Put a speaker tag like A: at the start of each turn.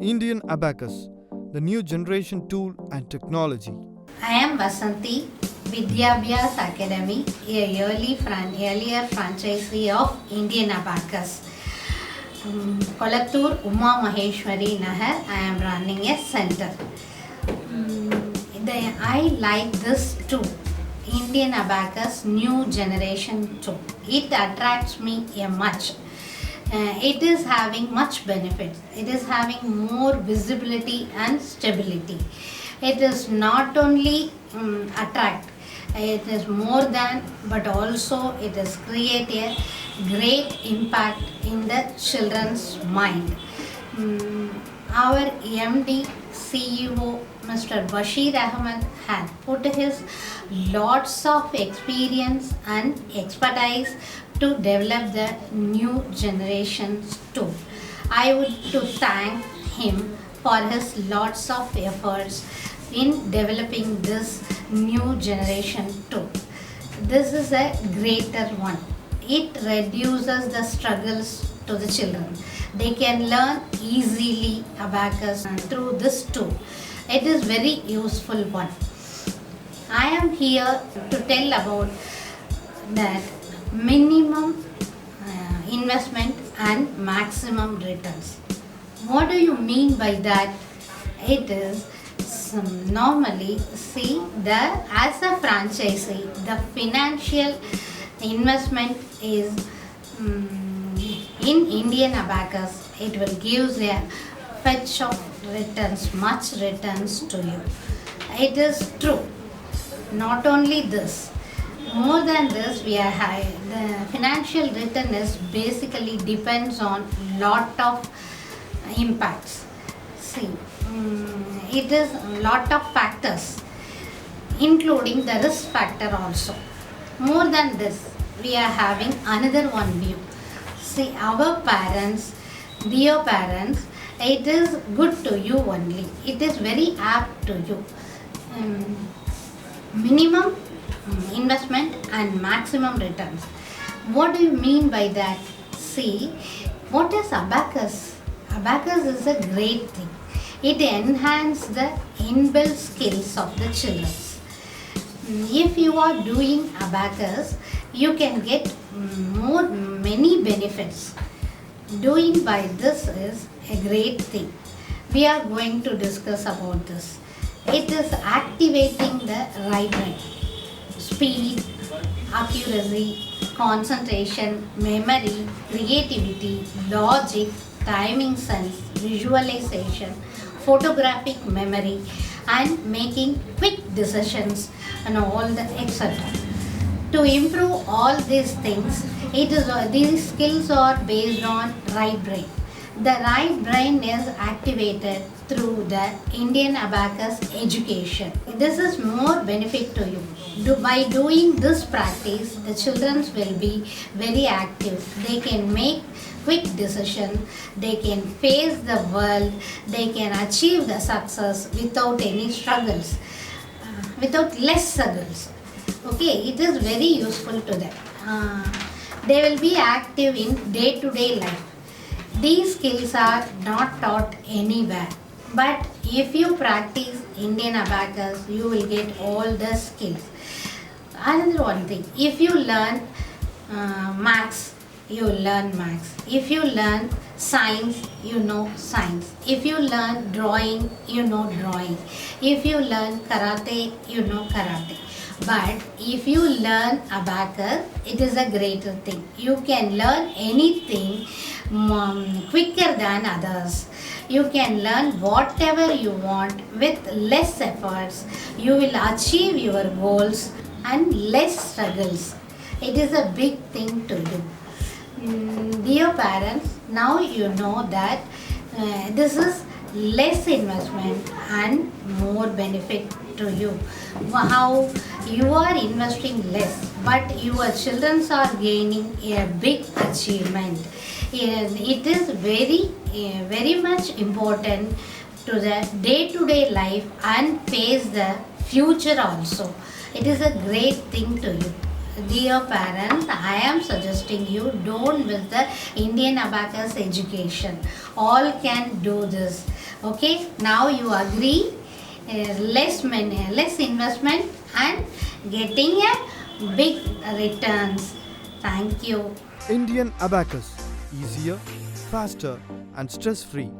A: Indian Abacus, the new generation tool and technology.
B: I am Vasanti, Vidyabhyas Academy, a earlier franchisee of Indian Abacus. Kolattur Uma Maheshwari Nahar, I am running a center. I like this too, Indian Abacus new generation too. It attracts me much. It is having much benefits. It is having more visibility and stability. It is not only attract, it is more than, but also it is create a great impact in the children's mind. Our MD CEO Mr. Bashir Ahmed had put his lots of experience and expertise to develop the new generations too. I would to thank him for his lots of efforts in developing this new generation too. This is a greater one. It reduces the struggles to the children. They can learn easily abacus through this tool. It is very useful one. I am here to tell about that minimum investment and maximum returns. What do you mean by that? It is normally see the as a franchisee the financial investment is in Indian Abacus. It will give a fetch of returns, much returns to you. It is true. Not only this, more than this, we are high. The financial return is basically depends on lot of impacts. See, it is lot of factors, including the risk factor also. More than this, we are having another one view. See, our parents, dear parents, it is good to you only. It is very apt to you. Minimum investment and maximum returns. What do you mean by that? See, what is abacus? Abacus is a great thing. It enhances the inbuilt skills of the children. If you are doing abacus, you can get many benefits. Doing by this is a great thing. We are going to discuss about this. It is activating the right brain. Speed, accuracy, concentration, memory, creativity, logic, timing sense, visualization, photographic memory, and making quick decisions and all the etc. To improve all these things, these skills are based on right brain. The right brain is activated through the Indian Abacus education. This is more benefit to you. By doing this practice, the children will be very active. They can make quick decision. They can face the world. They can achieve the success without any struggles, without less struggles. Okay, it is very useful to them. They will be active in day-to-day life. These skills are not taught anywhere. But if you practice Indian Abacus, you will get all the skills. Another one thing, if you learn maths, you learn maths. If you learn science, you know science. If you learn drawing, you know drawing. If you learn karate, you know karate. But if you learn abacus, it is a greater thing. You can learn anything quicker than others. You can learn whatever you want with less efforts. You will achieve your goals and less struggles. It is a big thing to do. Dear parents, now you know that this is less investment and more benefit to you. How you are investing less, but your children are gaining a big achievement. It is very much important to the day-to-day life and face the future also. It is a great thing to you. Dear parents, I am suggesting you don't miss the Indian Abacus education. All can do this. Okay, now you agree. Less investment and getting a big returns. Thank you.
A: Indian Abacus. Easier, faster, and stress free.